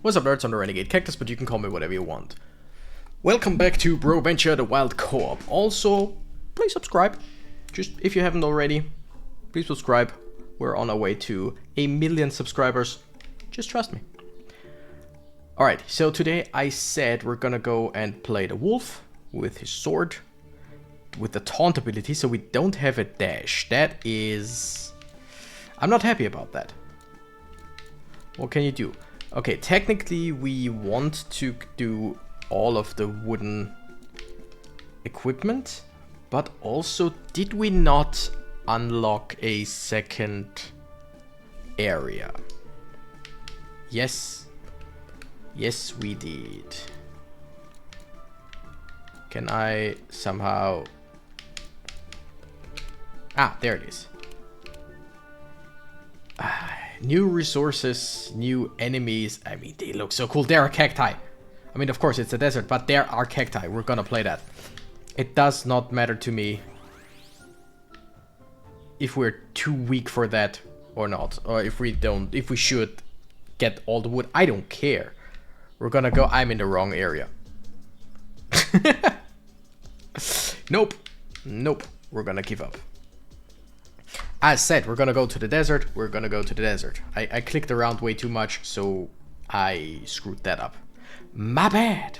What's up nerds, I'm the Renegade Cactus, but you can call me whatever you want. Welcome back to Broventure the Wild Co-op. Also, please subscribe. Just if you haven't already, please subscribe. We're on our way to 1 million subscribers. Just trust me. Alright, so today I said we're gonna go and play the wolf with his sword, with the taunt ability, so we don't have a dash. That is... I'm not happy about that. What can you do? Okay, technically we want to do all of the wooden equipment, but also did we not unlock a second area? Yes. Yes, we did. Can I somehow... Ah, there it is. New resources, new enemies. I mean, they look so cool. There are cacti. I mean, of course, it's a desert, but there are cacti. We're gonna play that. It does not matter to me if we're too weak for that or not. Or if we don't, if we should get all the wood. I don't care. We're gonna go. I'm in the wrong area. Nope. Nope. We're gonna give up. As said, we're gonna go to the desert. We're gonna go to the desert. I clicked around way too much, so I screwed that up. My bad.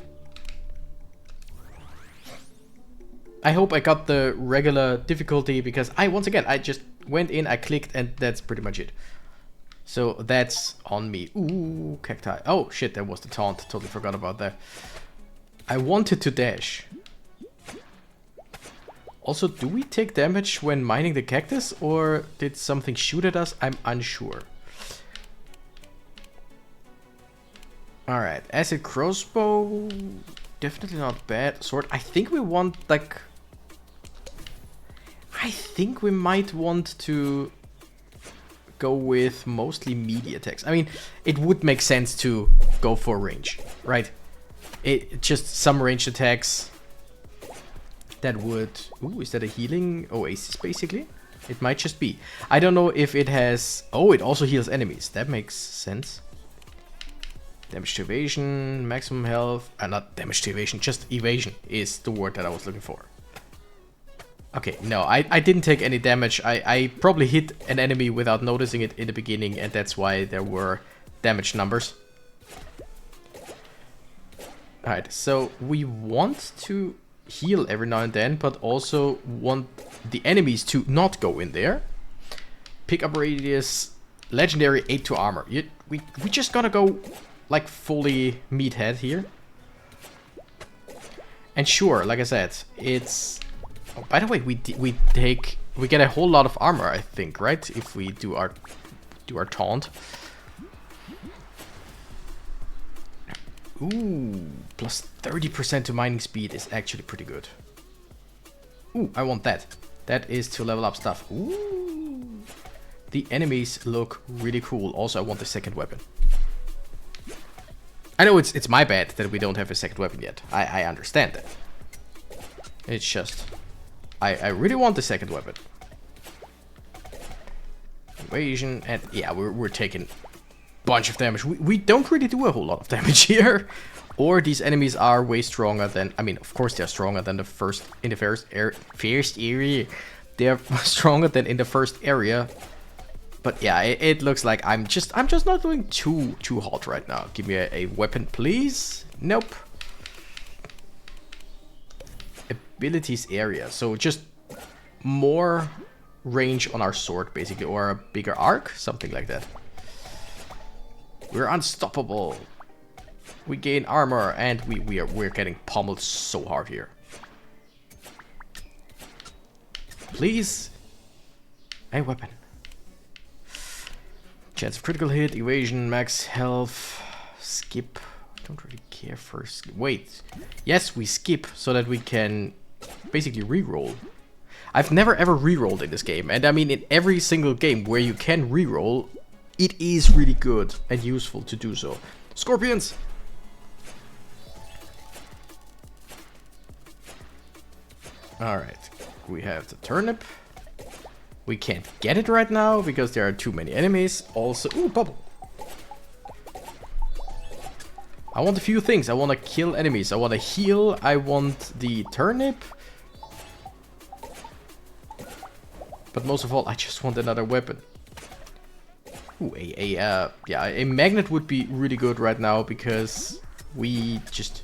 I hope I got the regular difficulty because once again, I just went in, I clicked, and that's pretty much it. So that's on me. Ooh, cacti. Oh shit, that was the taunt. Totally forgot about that. I wanted to dash. Also, do we take damage when mining the cactus, or did something shoot at us? I'm unsure. Alright, acid crossbow, definitely not bad. Sword, I think we want, like... I think we might want to go with mostly melee attacks. I mean, it would make sense to go for range, right? It just some range attacks... That would... Ooh, is that a healing oasis, basically? It might just be. I don't know if it has... Oh, it also heals enemies. That makes sense. Damage to evasion, maximum health... not damage to evasion, just evasion is the word that I was looking for. Okay, no, I didn't take any damage. I probably hit an enemy without noticing it in the beginning, and that's why there were damage numbers. Alright, so we want to... heal every now and then, but also want the enemies to not go in there. Pick up radius, legendary 8 to armor. We just gotta go like fully meathead here. And sure, like I said, it's... Oh, by the way, we get a whole lot of armor, I think, right? If we do our taunt. Ooh, plus 30% to mining speed is actually pretty good. Ooh, I want that. That is to level up stuff. Ooh. The enemies look really cool. Also, I want the second weapon. I know it's my bad that we don't have a second weapon yet. I understand that. It's just... I really want the second weapon. Evasion, and yeah, we're taking... bunch of damage. We don't really do a whole lot of damage here. Or these enemies are way stronger than... I mean, of course they're stronger than the first... In the first area. They're stronger than in the first area. But yeah, it looks like I'm just not doing too hot right now. Give me a weapon, please. Nope. Abilities area. So just more range on our sword, basically. Or a bigger arc. Something like that. We're unstoppable. We gain armor, and we're getting pummeled so hard here. Please, a weapon. Chance of critical hit, evasion, max health, skip. Don't really care for skip. Wait, yes, we skip so that we can basically reroll. I've never ever rerolled in this game, and I mean in every single game where you can reroll. It is really good and useful to do so. Scorpions! Alright, we have the turnip. We can't get it right now because there are too many enemies. Also, ooh, bubble. I want a few things. I want to kill enemies. I want to heal. I want the turnip. But most of all, I just want another weapon. Ooh, a magnet would be really good right now because we just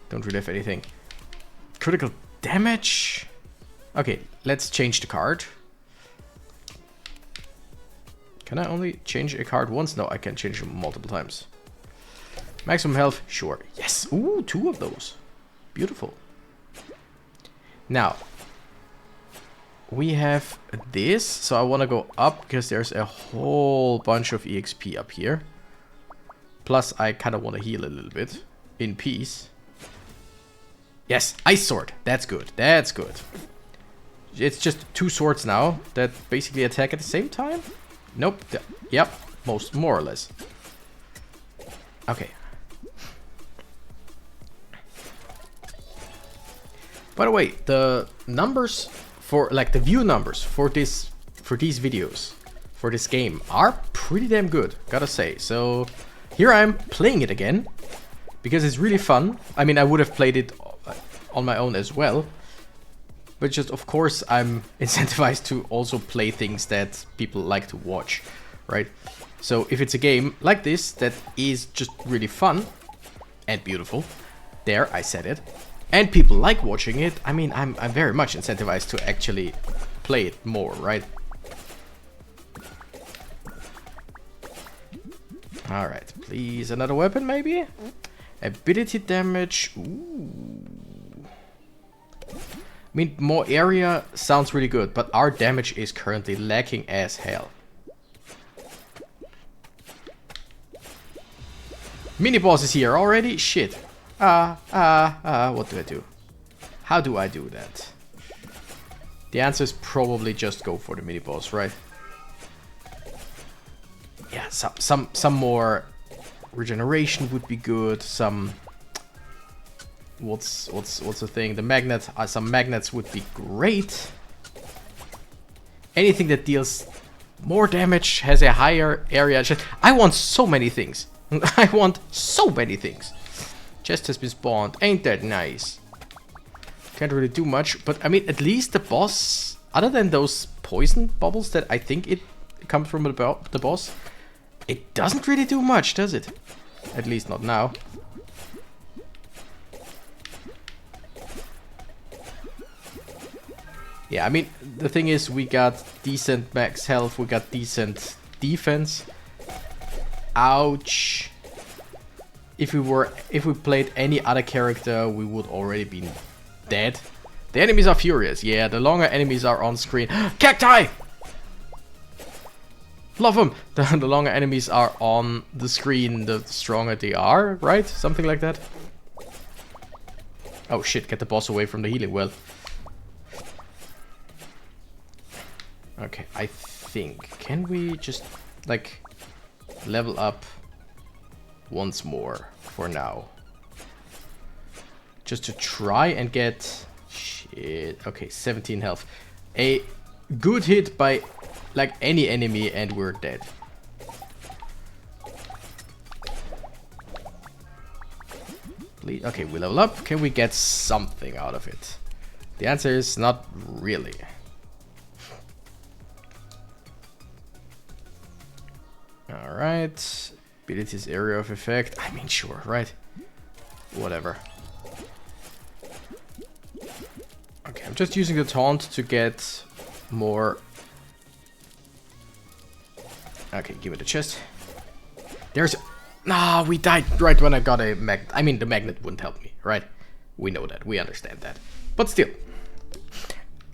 don't really have anything. Critical damage. Okay, let's change the card. Can I only change a card once? No, I can change them multiple times. Maximum health, sure. Yes. Ooh, 2 of those. Beautiful. Now, we have this. So I want to go up because there's a whole bunch of EXP up here. Plus, I kind of want to heal a little bit in peace. Yes, Ice Sword. That's good. That's good. It's just 2 swords now that basically attack at the same time. Nope. Yep. More or less. Okay. By the way, the numbers for like the view numbers for these videos for this game are pretty damn good, gotta say. So here I am playing it again because it's really fun. I mean, I would have played it on my own as well, but just of course I'm incentivized to also play things that people like to watch, right? So if it's a game like this that is just really fun and beautiful, there I said it, and people like watching it, I mean, I'm very much incentivized to actually play it more, right? Alright, please another weapon maybe? Ability damage, ooh. I mean, more area sounds really good, but our damage is currently lacking as hell. Mini boss is here already? Shit. What do I do? How do I do that? The answer is probably just go for the mini boss, right? Yeah, some more regeneration would be good. Some what's the thing? The magnet. Some magnets would be great. Anything that deals more damage, has a higher area. I want so many things. I want so many things. Chest has been spawned. Ain't that nice? Can't really do much, but I mean, at least the boss, other than those poison bubbles that I think it comes from the boss, it doesn't really do much, does it? At least not now. Yeah, I mean, the thing is, we got decent max health, we got decent defense. Ouch. If we played any other character, we would already be dead. The enemies are furious. Yeah, the longer enemies are on screen. Cacti! Love them. The longer enemies are on the screen, the stronger they are, right? Something like that. Oh shit, get the boss away from the healing well. Okay, I think. Can we just, like, level up once more for now? Just to try and get... Shit. Okay, 17 health. A good hit by, like, any enemy and we're dead. Please. Okay, we level up. Can we get something out of it? The answer is not really. Alright. Abilities, area of effect. I mean, sure, right? Whatever. Okay, I'm just using the taunt to get more. Okay, give it a chest. There's... Nah, we died right when I got a magnet. I mean, the magnet wouldn't help me, right? We know that. We understand that. But still.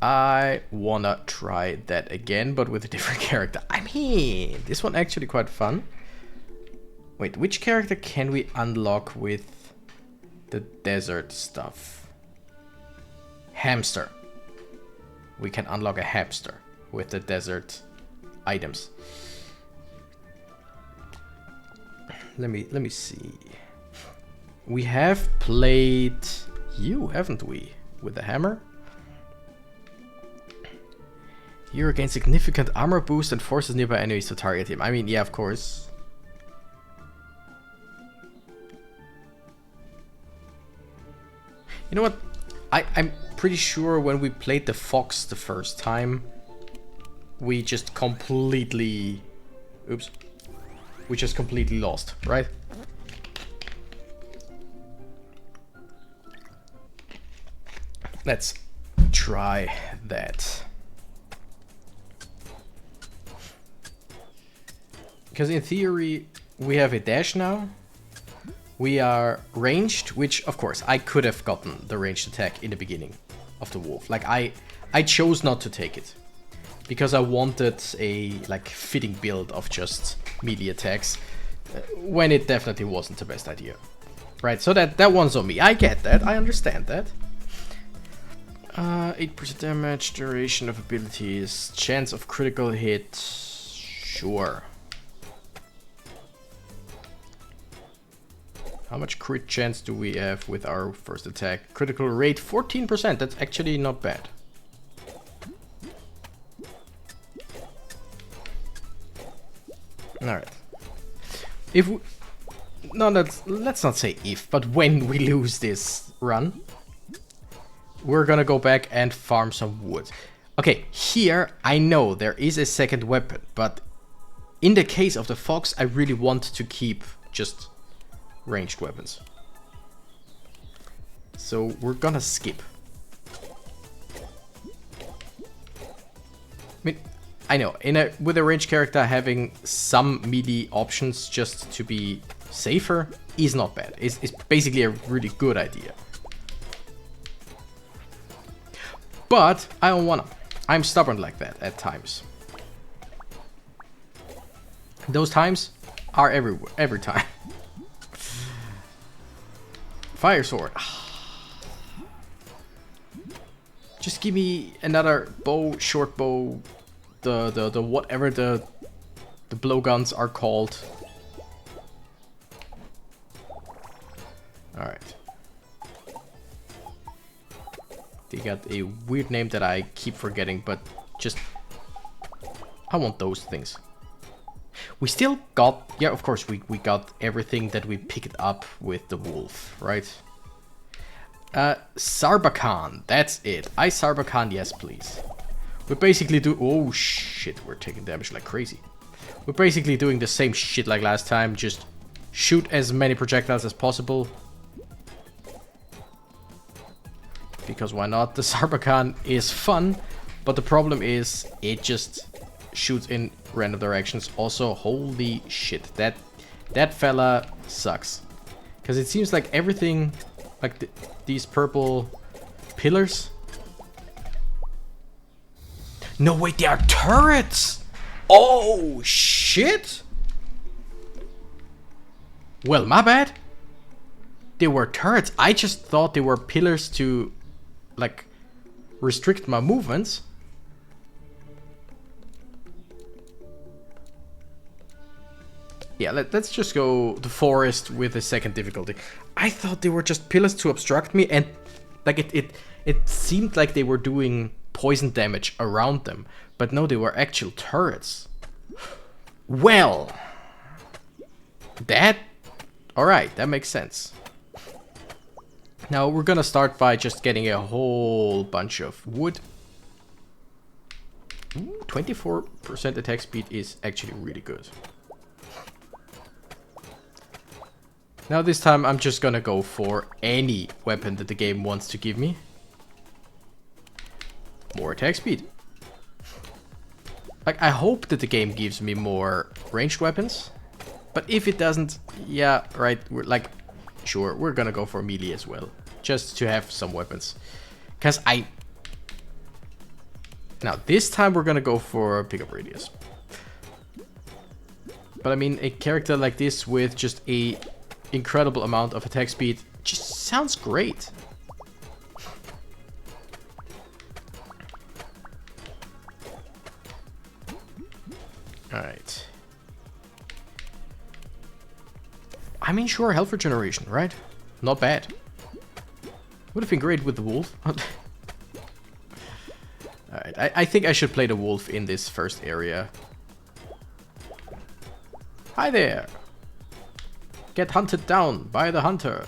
I wanna try that again, but with a different character. I mean, this one actually quite fun. Wait, which character can we unlock with the desert stuff? Hamster. We can unlock a hamster with the desert items. Let me see. We have played you, haven't we? With the hammer. You gain significant armor boost and forces nearby enemies to target him. I mean, yeah, of course. You know what? I'm pretty sure when we played the Fox the first time, we just completely... Oops. We just completely lost, right? Let's try that. Because in theory, we have a dash now. We are ranged, which of course I could have gotten the ranged attack in the beginning of the wolf. Like I chose not to take it because I wanted a like fitting build of just melee attacks when it definitely wasn't the best idea. Right, so that one's on me. I get that, I understand that. 8% damage, duration of abilities, chance of critical hit, sure. How much crit chance do we have with our first attack? Critical rate 14%, that's actually not bad. Alright. If we... No, let's not say if, but when we lose this run, we're gonna go back and farm some wood. Okay, here I know there is a second weapon, but in the case of the Fox, I really want to keep just ranged weapons. So we're gonna skip. I mean, I know, with a ranged character, having some melee options just to be safer is not bad. It's basically a really good idea. But I don't wanna. I'm stubborn like that at times. Those times are every time. Fire sword. Just give me another bow, short bow, the whatever the blowguns are called. All right. They got a weird name that I keep forgetting, but just I want those things. We still got, yeah, of course, we got everything that we picked up with the wolf, right? Sarbakan, that's it. Sarbakan, yes, please. We basically do, oh shit, we're taking damage like crazy. We're basically doing the same shit like last time, just shoot as many projectiles as possible. Because why not? The Sarbakan is fun, but the problem is it just shoots in random directions. Also, holy shit, that fella sucks. Because it seems like everything, like these purple pillars. No, wait, they are turrets! Oh, shit! Well, my bad. They were turrets. I just thought they were pillars to, like, restrict my movements. Yeah, let's just go the forest with the second difficulty. I thought they were just pillars to obstruct me, and like it seemed like they were doing poison damage around them, but no, they were actual turrets. Well, alright, that makes sense. Now we're gonna start by just getting a whole bunch of wood. 24% attack speed is actually really good. Now this time I'm just gonna go for any weapon that the game wants to give me. More attack speed. Like, I hope that the game gives me more ranged weapons. But if it doesn't, yeah, right, we're like, sure, we're gonna go for melee as well. Just to have some weapons. Because now this time we're gonna go for pickup radius. But I mean, a character like this with just a incredible amount of attack speed just sounds great. Alright. I mean, sure, health regeneration, right? Not bad. Would have been great with the wolf. Alright, I think I should play the wolf in this first area. Hi there! Get hunted down by the hunter.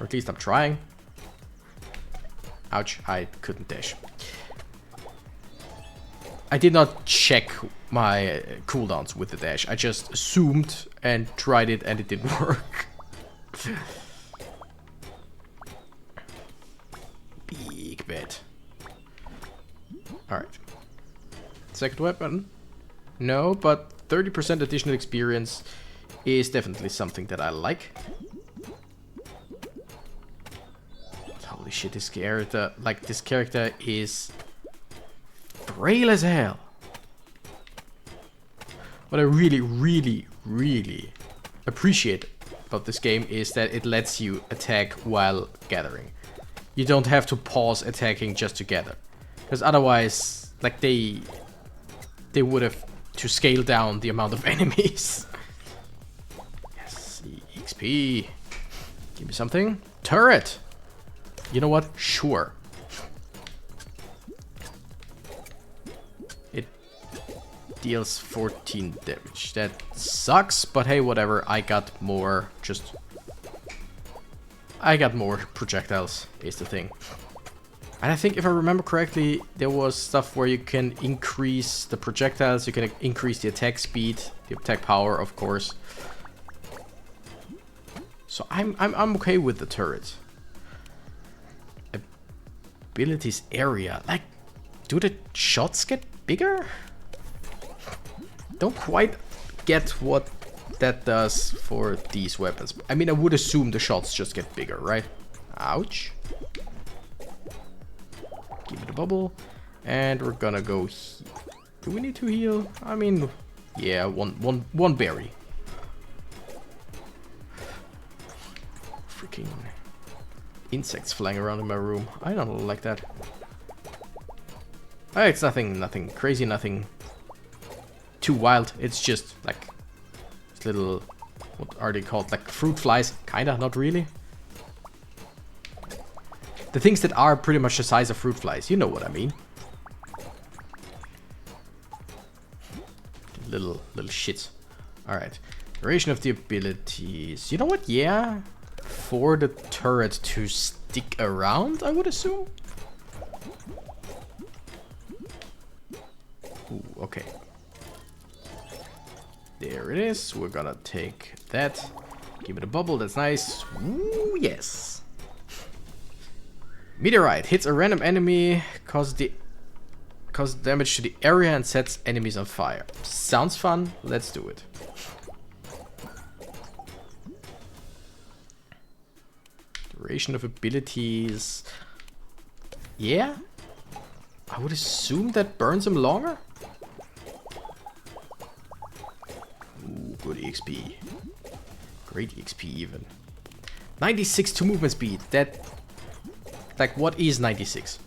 Or at least I'm trying. Ouch, I couldn't dash. I did not check my cooldowns with the dash. I just assumed and tried it and it didn't work. Big bet. Alright. Second weapon? No, but 30% additional experience is definitely something that I like. Holy shit, this character is frail as hell. What I really appreciate about this game is that it lets you attack while gathering. You don't have to pause attacking just to gather. Because otherwise, like they would have to scale down the amount of enemies. Yes, XP. Give me something. Turret! You know what? Sure. It deals 14 damage. That sucks, but hey, whatever. I got more projectiles, is the thing. And I think if I remember correctly, there was stuff where you can increase the projectiles, you can increase the attack speed, the attack power, of course. So I'm okay with the turret. Abilities area. Like, do the shots get bigger? Don't quite get what that does for these weapons. I mean, I would assume the shots just get bigger, right? Ouch. Give it a bubble. And we're gonna go heal. Do we need to heal? I mean, yeah, one berry. Freaking insects flying around in my room. I don't like that. It's nothing crazy, nothing too wild. It's just like little, what are they called? Like fruit flies? Kinda, not really. The things that are pretty much the size of fruit flies, you know what I mean. Little shits. Alright. Duration of the abilities. You know what? Yeah. For the turret to stick around, I would assume. Ooh, okay. There it is. We're gonna take that. Give it a bubble. That's nice. Ooh, yes. Meteorite hits a random enemy, causes damage to the area and sets enemies on fire. Sounds fun. Let's do it. Duration of abilities. Yeah. I would assume that burns them longer. Ooh, good EXP. Great EXP even. 96 to movement speed. That... Like, what is 96?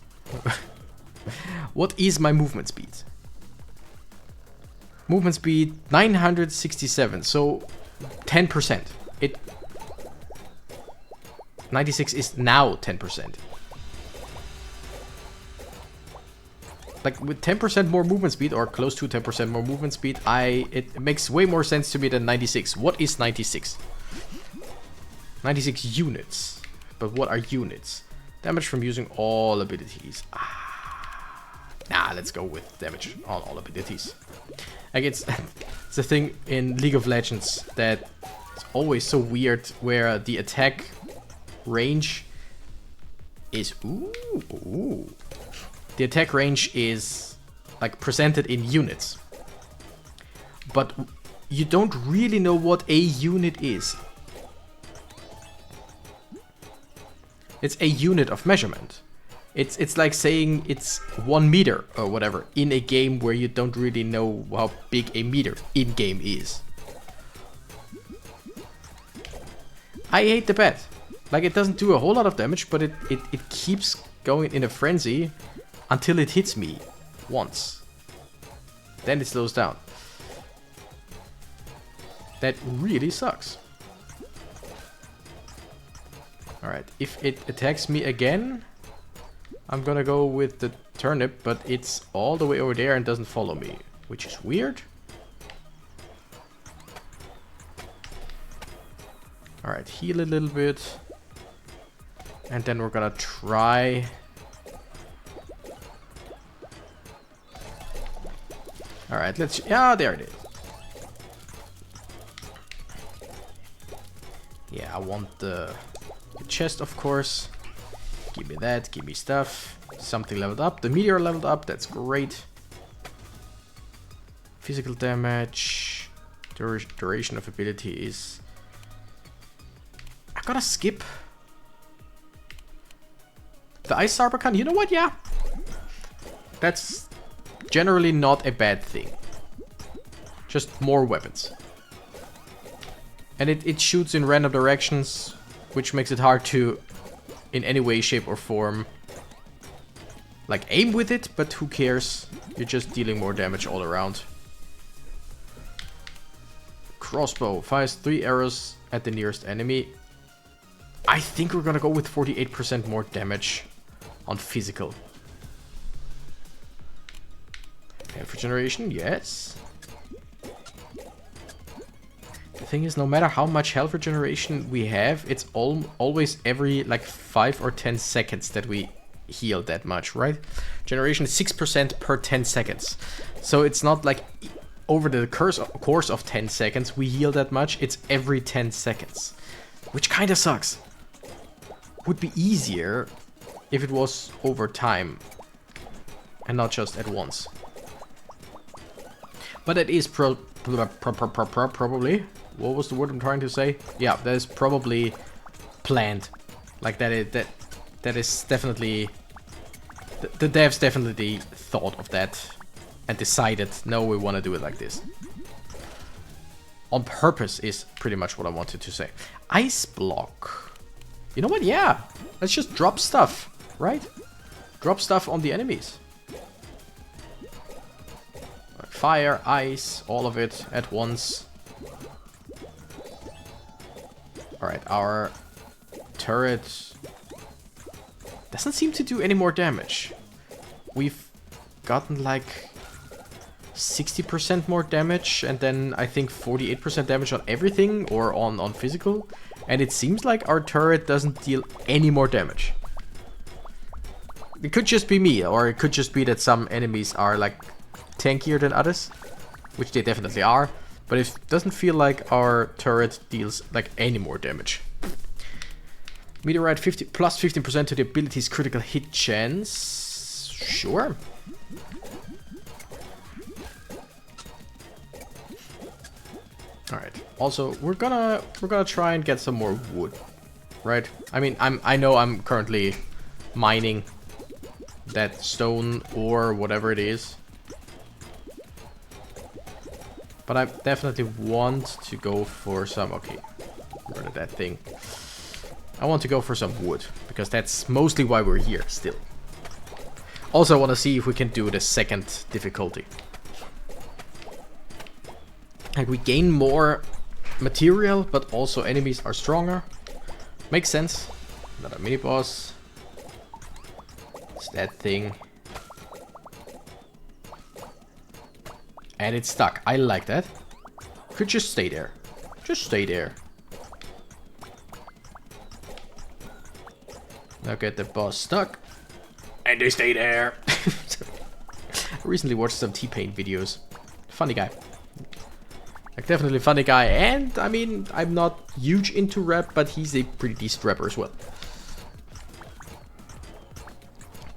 What is my movement speed? Movement speed 967, so 10%. 96 is now 10%. Like, with 10% more movement speed, or close to 10% more movement speed, it makes way more sense to me than 96. What is 96? 96 units. But what are units? Damage from using all abilities. Nah, let's go with damage on all abilities. Like, it's a thing in League of Legends that it's always so weird, where the attack range is... Ooh. The attack range is, like, presented in units. But you don't really know what a unit is. It's a unit of measurement. It's like saying it's 1 meter or whatever in a game where you don't really know how big a meter in-game is. I hate the bet. Like, it doesn't do a whole lot of damage, but it keeps going in a frenzy until it hits me once. Then it slows down. That really sucks. Alright, if it attacks me again, I'm gonna go with the turnip, but it's all the way over there and doesn't follow me, which is weird. Alright, heal a little bit. And then we're gonna try... Alright, let's... Yeah, there it is. Yeah, I want the chest, of course. Give me that, give me stuff. Something leveled up. The meteor leveled up, that's great. Physical damage. Duration of ability is... I gotta skip. The Ice Sarbacan, you know what? Yeah. That's generally not a bad thing. Just more weapons. And it shoots in random directions, which makes it hard to, in any way, shape, or form, like, aim with it, but who cares? You're just dealing more damage all around. Crossbow fires 3 arrows at the nearest enemy. I think we're gonna go with 48% more damage on physical. Health regeneration, yes. The thing is, no matter how much health regeneration we have, it's always every like 5 or 10 seconds that we heal that much, right? Generation is 6% per 10 seconds. So it's not like over the course of 10 seconds we heal that much, it's every 10 seconds. Which kind of sucks. Would be easier if it was over time and not just at once. But it is probably... What was the word I'm trying to say? Yeah, that is probably planned. Like that is definitely... The devs definitely thought of that and decided, no, we want to do it like this. On purpose is pretty much what I wanted to say. Ice block. You know what? Yeah. Let's just drop stuff, right? Drop stuff on the enemies. Like fire, ice, all of it at once. Alright, our turret doesn't seem to do any more damage. We've gotten like 60% more damage and then I think 48% damage on everything or on physical. And it seems like our turret doesn't deal any more damage. It could just be me, or it could just be that some enemies are like tankier than others, which they definitely are. But it doesn't feel like our turret deals like any more damage. Meteorite 50 plus 15% to the ability's critical hit chance. Sure. All right. Also, we're gonna try and get some more wood, right? I mean, I know I'm currently mining that stone or whatever it is, but I definitely want to go for some. Okay, rid of that thing. I want to go for some wood because that's mostly why we're here still. Also, I want to see if we can do the second difficulty. Like, we gain more material, but also enemies are stronger. Makes sense. Another mini boss. It's that thing. And it's stuck. I like that. Could just stay there. Just stay there. Now get the boss stuck. And they stay there. I recently watched some T-Pain videos. Funny guy. Like, definitely funny guy, and I mean, I'm not huge into rap, but he's a pretty decent rapper as well.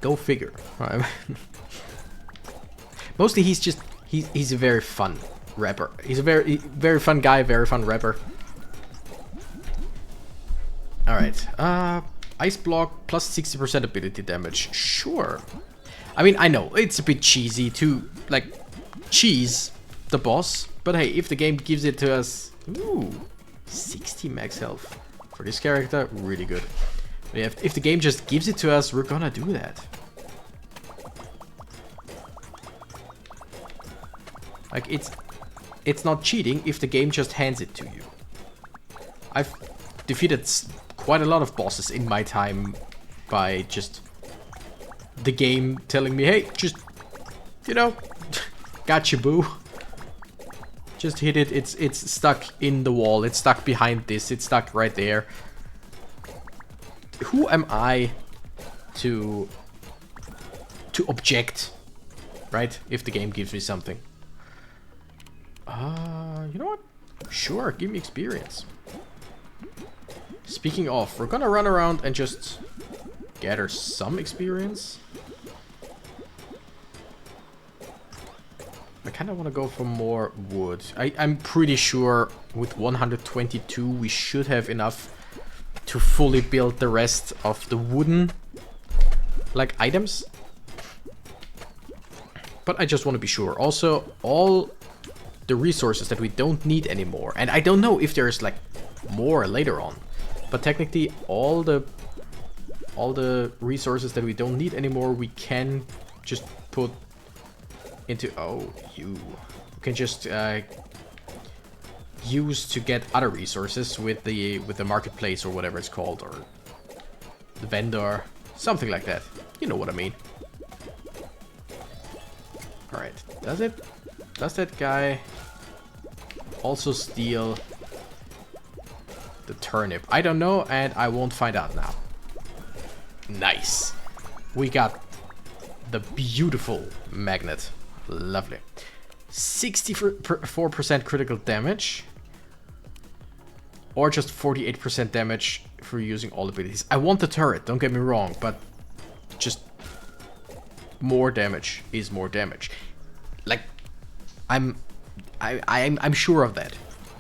Go figure. Mostly he's just, he's a very fun rapper. He's a very fun guy, very fun rapper. Alright, ice block plus 60% ability damage. Sure. I mean, I know, it's a bit cheesy to, like, cheese the boss. But hey, if the game gives it to us... Ooh, 60 max health. For this character, really good. But yeah, if the game just gives it to us, we're gonna do that. Like, it's not cheating if the game just hands it to you. I've defeated quite a lot of bosses in my time by just the game telling me, hey, just, you know, gotcha, boo. Just hit it, it's stuck in the wall, it's stuck behind this, it's stuck right there. who am I to object, right? If the game gives me something. You know what? Sure, give me experience. Speaking of, we're gonna run around and just gather some experience. I kind of want to go for more wood. I'm pretty sure with 122 we should have enough to fully build the rest of the wooden like items. But I just want to be sure. Also, all the resources that we don't need anymore, and I don't know if there's like more later on, but technically all the resources that we don't need anymore we can just put into you can just use to get other resources with the marketplace or whatever it's called, or the vendor, something like that. You know what I mean. All right, does that guy also steal the turnip? I don't know, and I won't find out now. Nice. We got the beautiful magnet. Lovely. 64% critical damage. Or just 48% damage for using all abilities. I want the turret, don't get me wrong, but just more damage is more damage. Like, I'm sure of that.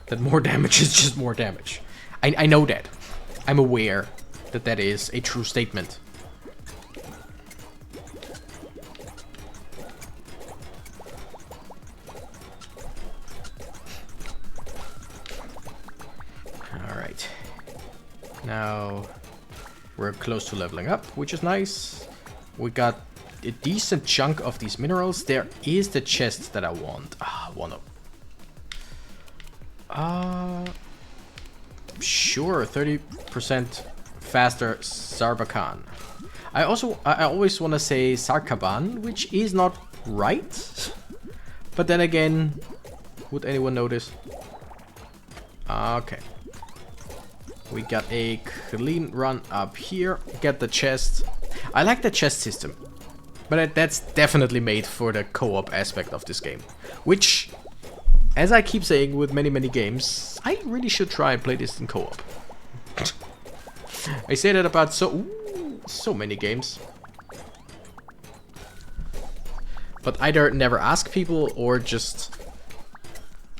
That more damage is just more damage. I know that. I'm aware that that is a true statement. Alright. Now we're close to leveling up, which is nice. We got a decent chunk of these minerals. There is the chest that I want. One up. Sure, 30% faster Sarbakan. I always want to say Sarkaban, which is not right. But then again, would anyone notice? Okay. We got a clean run up here. Get the chest. I like the chest system. But that's definitely made for the co-op aspect of this game. Which, as I keep saying with many games, I really should try and play this in co-op. I say that about so many games. But either never ask people or just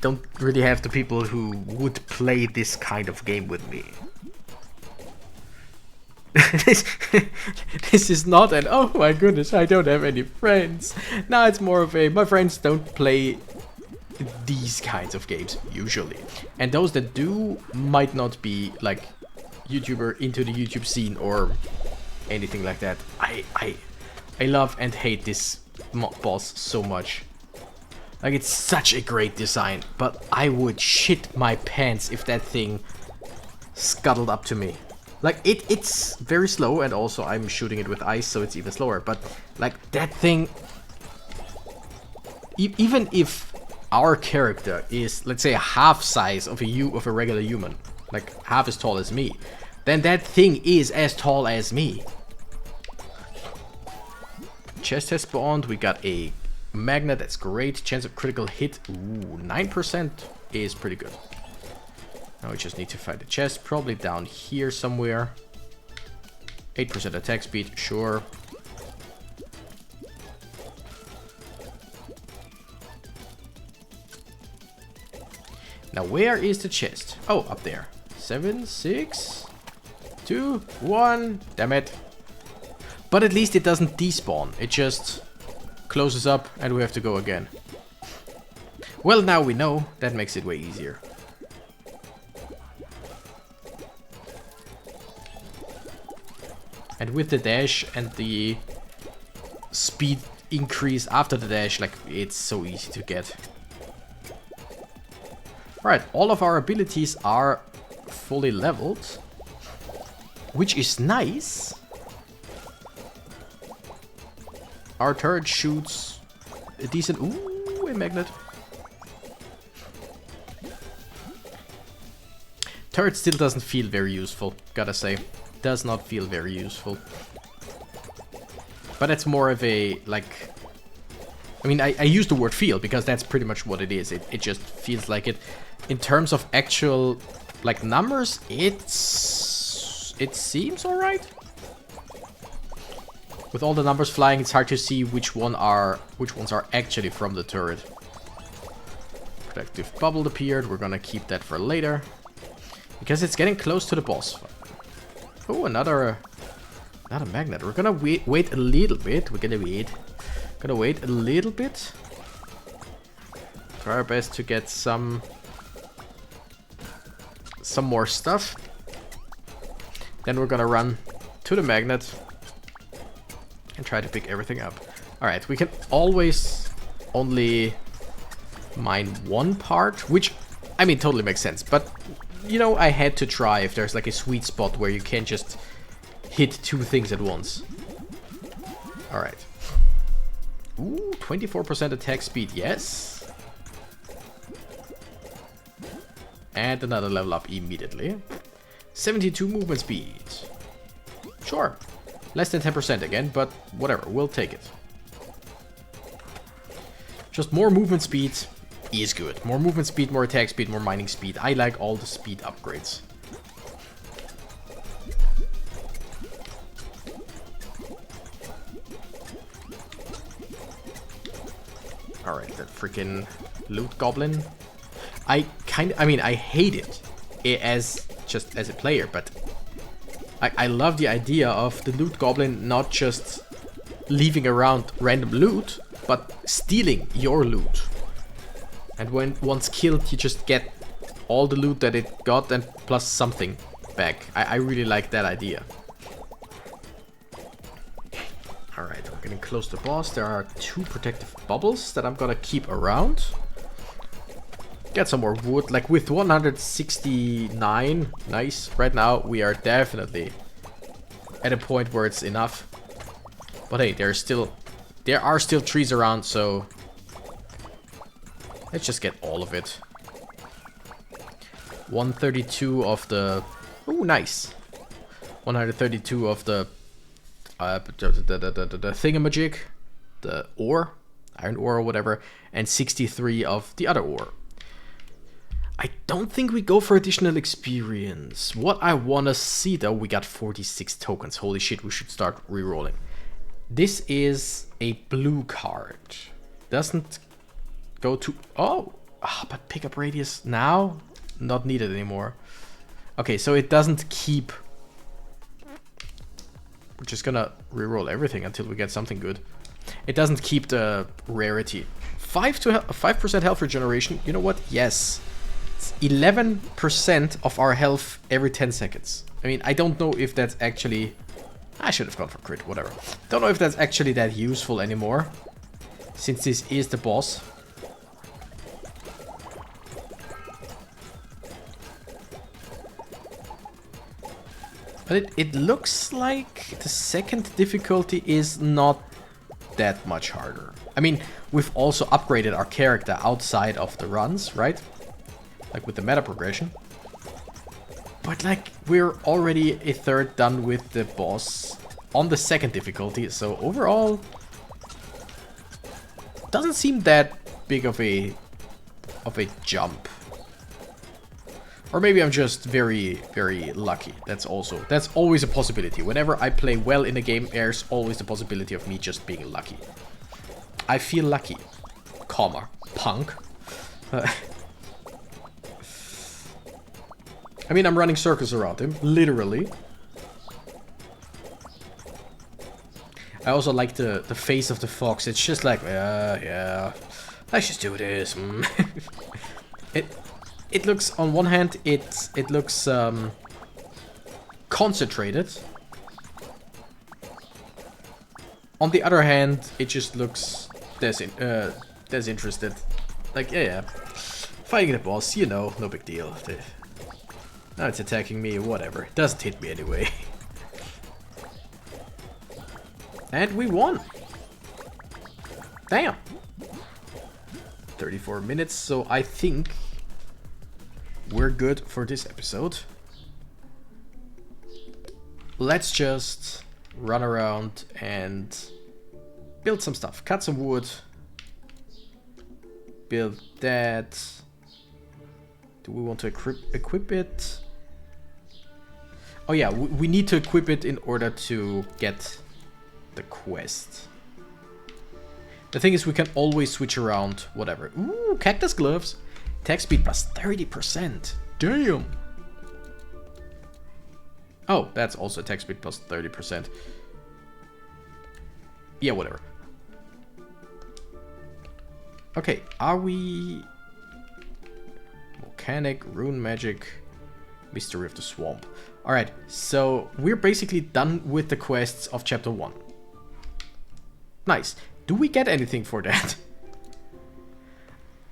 don't really have the people who would play this kind of game with me. This is not an oh my goodness, I don't have any friends. Now it's more of a my friends don't play these kinds of games usually, and those that do might not be like YouTuber into the YouTube scene or anything like that. I love and hate this boss so much. Like, it's such a great design, but I would shit my pants if that thing scuttled up to me. Like, it's very slow, and also I'm shooting it with ice, so it's even slower. But, like, that thing... even if our character is, let's say, half size of a regular human, like, half as tall as me, then that thing is as tall as me. Chest has spawned, we got a magnet, that's great. Chance of critical hit, ooh, 9% is pretty good. Now we just need to find the chest, probably down here somewhere. 8% attack speed, sure. Now where is the chest? Oh, up there. 7, 6, 2, 1, damn it. But at least it doesn't despawn, it just closes up and we have to go again. Well, now we know, that makes it way easier. And with the dash and the speed increase after the dash, like, it's so easy to get. Alright, all of our abilities are fully leveled, which is nice. Our turret shoots a decent... ooh, a magnet. Turret still doesn't feel very useful, gotta say. does not feel very useful. But it's more of a, like... I mean, I use the word feel because that's pretty much what it is. It just feels like it. In terms of actual, like, numbers, it seems alright. With all the numbers flying, it's hard to see which ones are actually from the turret. Protective bubble appeared. We're gonna keep that for later. Because it's getting close to the boss. Oh, another magnet. We're gonna wait a little bit. We're gonna wait a little bit. Try our best to get some more stuff. Then we're gonna run to the magnet and try to pick everything up. Alright, we can always only mine one part, which, I mean, totally makes sense. But, you know, I had to try if there's like a sweet spot where you can't just hit two things at once. Alright. Ooh, 24% attack speed, yes. And another level up immediately. 72 movement speed. Sure. Less than 10% again, but whatever, we'll take it. Just more movement speed is good. More movement speed, more attack speed, more mining speed. I like all the speed upgrades. Alright, that freaking loot goblin. I mean, I hate it as a player, but I love the idea of the loot goblin not just leaving around random loot, but stealing your loot. And when once killed, you just get all the loot that it got and plus something back. I really like that idea. Alright, we're getting close to the boss. There are 2 protective bubbles that I'm gonna keep around. Get some more wood, like with 169, nice. Right now we are definitely at a point where it's enough. But hey, there are still trees around, so let's just get all of it. 132 of the, oh nice. 132 of the thingamajig, the ore, iron ore or whatever, and 63 of the other ore. I don't think we go for additional experience. What I want to see though, we got 46 tokens. Holy shit, we should start re-rolling. This is a blue card. Doesn't go to... Oh, but pickup radius now? Not needed anymore. Okay, so it doesn't keep... We're just gonna re-roll everything until we get something good. It doesn't keep the rarity. 5% health regeneration. You know what? Yes. 11% of our health every 10 seconds. I mean, I don't know if that's actually... I should have gone for crit, whatever. Don't know if that's actually that useful anymore, since this is the boss. But it looks like the second difficulty is not that much harder. I mean, we've also upgraded our character outside of the runs, right? Like with the meta progression. But like, we're already a third done with the boss on the second difficulty, so overall doesn't seem that big of a jump. Or maybe I'm just very, very lucky. That's always a possibility. Whenever I play well in a game, there's always the possibility of me just being lucky. I feel lucky. Comma. Punk. I mean, I'm running circles around him, literally. I also like the face of the fox. It's just like, yeah, let's just do this. It looks, on one hand, it looks concentrated. On the other hand, it just looks disinterested. Like, yeah, fighting the boss, you know, no big deal. Now it's attacking me, whatever. It doesn't hit me anyway. And we won! Damn! 34 minutes, so I think we're good for this episode. let's just run around and build some stuff. Cut some wood. Build that. Do we want to equip it? Oh yeah, we need to equip it in order to get the quest. The thing is, we can always switch around whatever. Ooh, cactus gloves. Attack speed plus 30%. Damn. Oh, that's also attack speed plus 30%. Yeah, whatever. Okay, are we... Volcanic, rune magic, mystery of the swamp. Alright, so we're basically done with the quests of chapter 1. Nice. Do we get anything for that?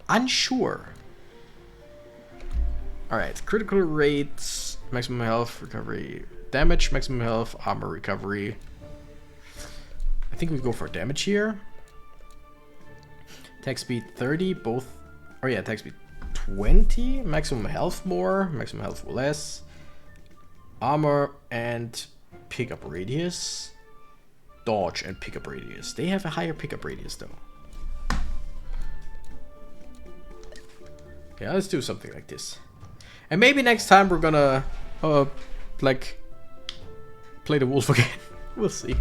Unsure. Alright, critical rates, maximum health, recovery, damage, maximum health, armor recovery. I think we go for damage here. Attack speed 30, both. Oh yeah, attack speed 20, maximum health more, maximum health less. Armor and pickup radius. Dodge and pickup radius. They have a higher pickup radius though. Yeah, let's do something like this. And maybe next time we're gonna, like, play the wolf again. We'll see.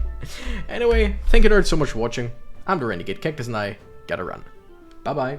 Anyway, thank you nerds so much for watching. I'm the Renegade Cactus and I gotta run. Bye bye.